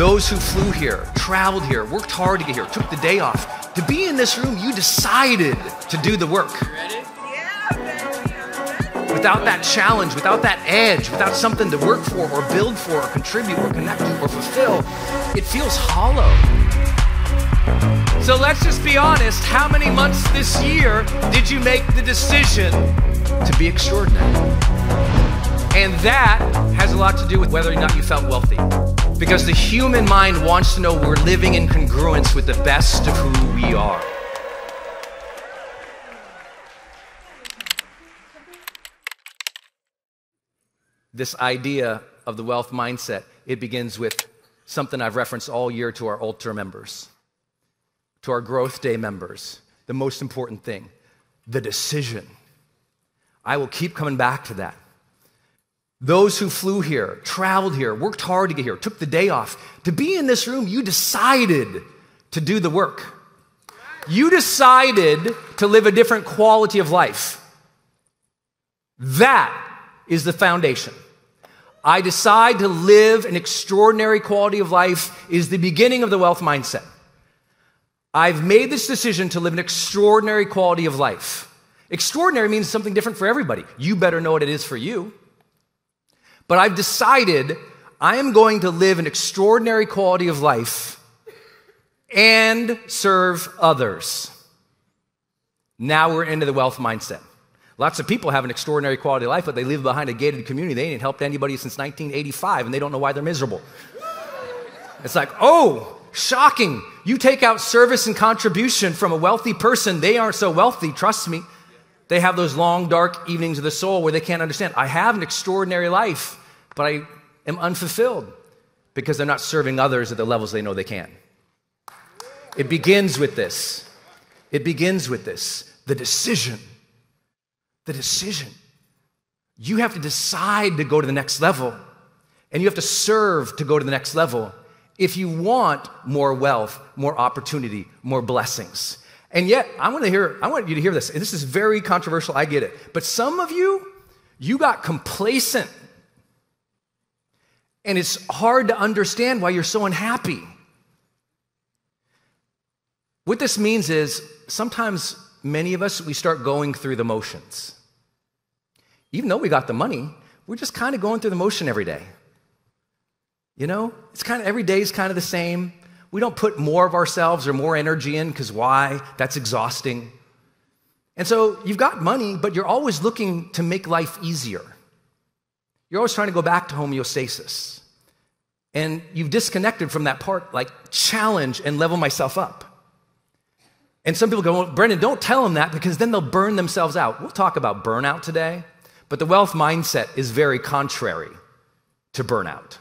Those who flew here, traveled here, worked hard to get here, took the day off. To be in this room, you decided to do the work. Without that challenge, without that edge, without something to work for or build for or contribute or connect to or fulfill, it feels hollow. So let's just be honest, how many months this year did you make the decision to be extraordinary? And that has a lot to do with whether or not you felt wealthy. Because the human mind wants to know we're living in congruence with the best of who we are. This idea of the wealth mindset, it begins with something I've referenced all year to our Ultra members, to our Growth Day members. The most important thing, the decision. I will keep coming back to that. Those who flew here, traveled here, worked hard to get here, took the day off. To be in this room, you decided to do the work. You decided to live a different quality of life. That is the foundation. I decide to live an extraordinary quality of life is the beginning of the wealth mindset. I've made this decision to live an extraordinary quality of life. Extraordinary means something different for everybody. You better know what it is for you. But I've decided I am going to live an extraordinary quality of life and serve others. Now we're into the wealth mindset. Lots of people have an extraordinary quality of life, but they live behind a gated community. They ain't helped anybody since 1985, and they don't know why they're miserable. It's like, oh, shocking. You take out service and contribution from a wealthy person. They aren't so wealthy, trust me. They have those long, dark evenings of the soul where they can't understand. I have an extraordinary life, but I am unfulfilled because they're not serving others at the levels they know they can. It begins with this. It begins with this. The decision. The decision. You have to decide to go to the next level, and you have to serve to go to the next level if you want more wealth, more opportunity, more blessings. And yet, I want you to hear this. And this is very controversial, I get it. But some of you got complacent. And it's hard to understand why you're so unhappy. What this means is sometimes many of us, we start going through the motions. Even though we got the money, we're just kind of going through the motion every day. You know, it's kind of every day is kind of the same. We don't put more of ourselves or more energy in because why? That's exhausting. And so you've got money, but you're always looking to make life easier. You're always trying to go back to homeostasis. And you've disconnected from that part, like challenge and level myself up. And some people go, well, Brendon, don't tell them that because then they'll burn themselves out. We'll talk about burnout today, but the wealth mindset is very contrary to burnout.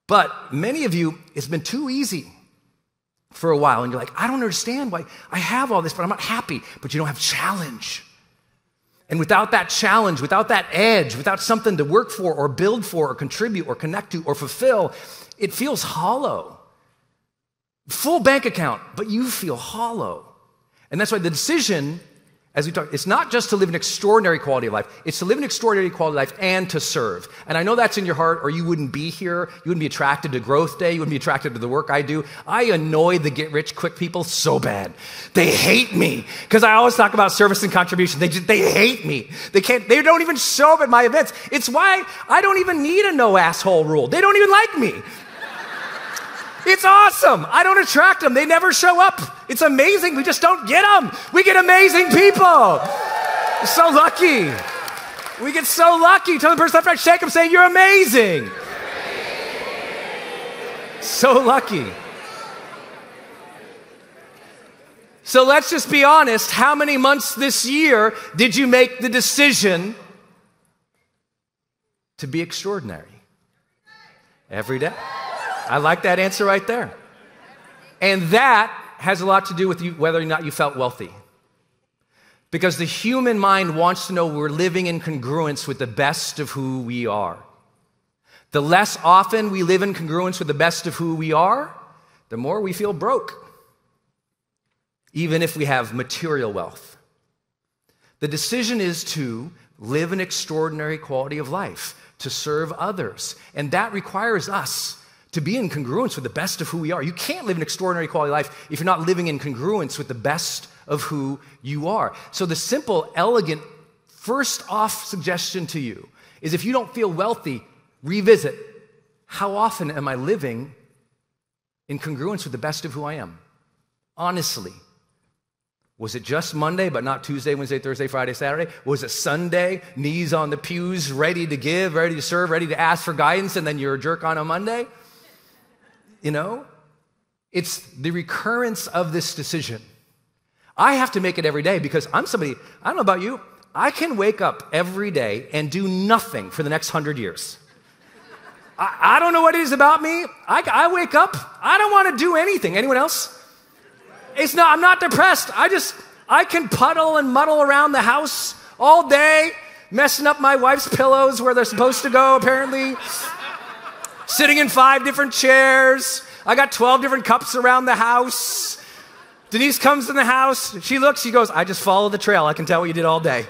But many of you, it's been too easy for a while, and you're like, I don't understand why I have all this, but I'm not happy. But you don't have challenge. And without that challenge, without that edge, without something to work for or build for or contribute or connect to or fulfill, it feels hollow. Full bank account, but you feel hollow. And that's why the decision, as we talk, it's not just to live an extraordinary quality of life, it's to live an extraordinary quality of life and to serve. And I know that's in your heart, or you wouldn't be here. You wouldn't be attracted to Growth Day. You wouldn't be attracted to the work I do. I annoy the get-rich-quick people so bad. They hate me because I always talk about service and contribution. They hate me. They don't even show up at my events. It's why I don't even need a no-asshole rule. They don't even like me. It's awesome. I don't attract them. They never show up. It's amazing. We just don't get them. We get amazing people. We're so lucky. We get so lucky. Tell the person after I shake them, say, you're amazing. So lucky. So let's just be honest. How many months this year did you make the decision to be extraordinary? Every day. I like that answer right there. And that has a lot to do with you, whether or not you felt wealthy. Because the human mind wants to know we're living in congruence with the best of who we are. The less often we live in congruence with the best of who we are, the more we feel broke, even if we have material wealth. The decision is to live an extraordinary quality of life, to serve others. And that requires us to be in congruence with the best of who we are. You can't live an extraordinary quality life if you're not living in congruence with the best of who you are. So the simple, elegant, first off suggestion to you is if you don't feel wealthy, revisit, how often am I living in congruence with the best of who I am? Honestly. Was it just Monday, but not Tuesday, Wednesday, Thursday, Friday, Saturday? Was it Sunday, knees on the pews, ready to give, ready to serve, ready to ask for guidance, and then you're a jerk on a Monday? You know? It's the recurrence of this decision. I have to make it every day because I'm somebody, I don't know about you, I can wake up every day and do nothing for the next 100 years. I don't know what it is about me. I wake up, I don't want to do anything. Anyone else? I'm not depressed. I can puddle and muddle around the house all day, messing up my wife's pillows where they're supposed to go, apparently. Sitting in 5 different chairs. I got 12 different cups around the house. Denise comes in the house. She looks, she goes, I just follow the trail. I can tell what you did all day.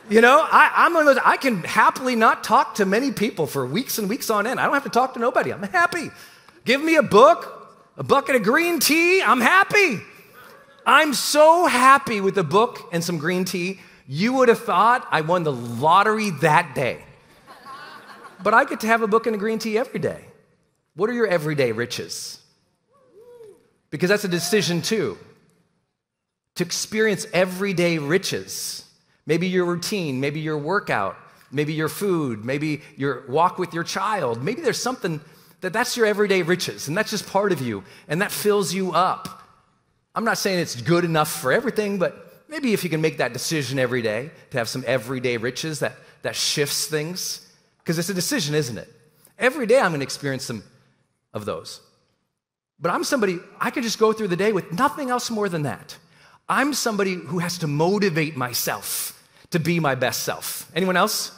You know, I'm one of those, I can happily not talk to many people for weeks and weeks on end. I don't have to talk to nobody. I'm happy. Give me a book, a bucket of green tea, I'm happy. I'm so happy with a book and some green tea, you would have thought I won the lottery that day. But I get to have a book and a green tea every day. What are your everyday riches? Because that's a decision too. To experience everyday riches. Maybe your routine, maybe your workout, maybe your food, maybe your walk with your child. Maybe there's something that's your everyday riches, and that's just part of you, and that fills you up. I'm not saying it's good enough for everything, but maybe if you can make that decision every day to have some everyday riches that shifts things, because it's a decision, isn't it? Every day I'm going to experience some of those. But I'm somebody, I could just go through the day with nothing else more than that. I'm somebody who has to motivate myself to be my best self. Anyone else?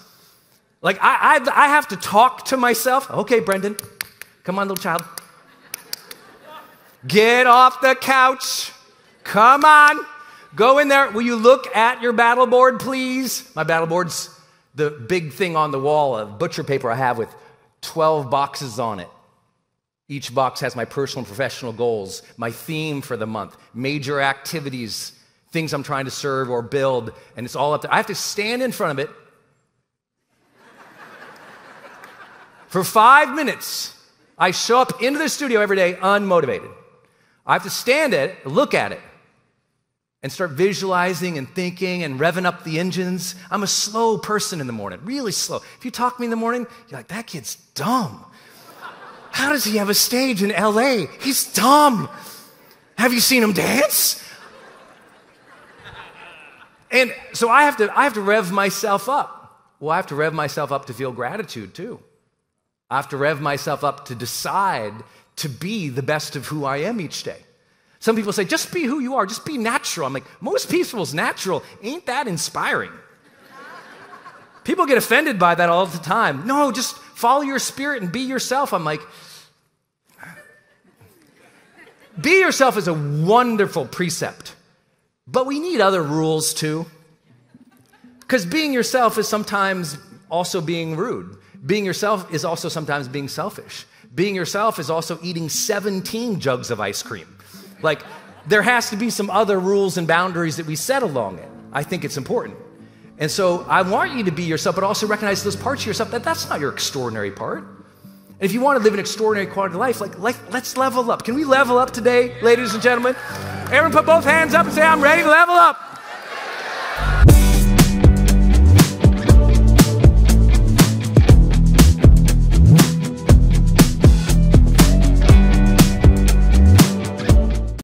Like, I have to talk to myself. Okay, Brendon, come on, little child. Get off the couch. Come on. Go in there. Will you look at your battle board, please? My battle board's the big thing on the wall of butcher paper I have with 12 boxes on it. Each box has my personal and professional goals, my theme for the month, major activities, things I'm trying to serve or build, and it's all up there. I have to stand in front of it for 5 minutes. I show up into the studio every day unmotivated. I have to stand at it, look at it, and start visualizing and thinking and revving up the engines. I'm a slow person in the morning, really slow. If you talk to me in the morning, you're like, that kid's dumb. How does he have a stage in LA? He's dumb. Have you seen him dance? And so I have to rev myself up. Well, I have to rev myself up to feel gratitude too. I have to rev myself up to decide to be the best of who I am each day. Some people say, just be who you are, just be natural. I'm like, most people's natural. Ain't that inspiring? People get offended by that all the time. No, just follow your spirit and be yourself. I'm like, be yourself is a wonderful precept, but we need other rules too. Because being yourself is sometimes also being rude. Being yourself is also sometimes being selfish. Being yourself is also eating 17 jugs of ice cream. Like, there has to be some other rules and boundaries that we set along it. I think it's important. And so I want you to be yourself, but also recognize those parts of yourself that's not your extraordinary part. And if you want to live an extraordinary quality of life, let's level up. Can we level up today, ladies and gentlemen? Everyone put both hands up and say, I'm ready to level up.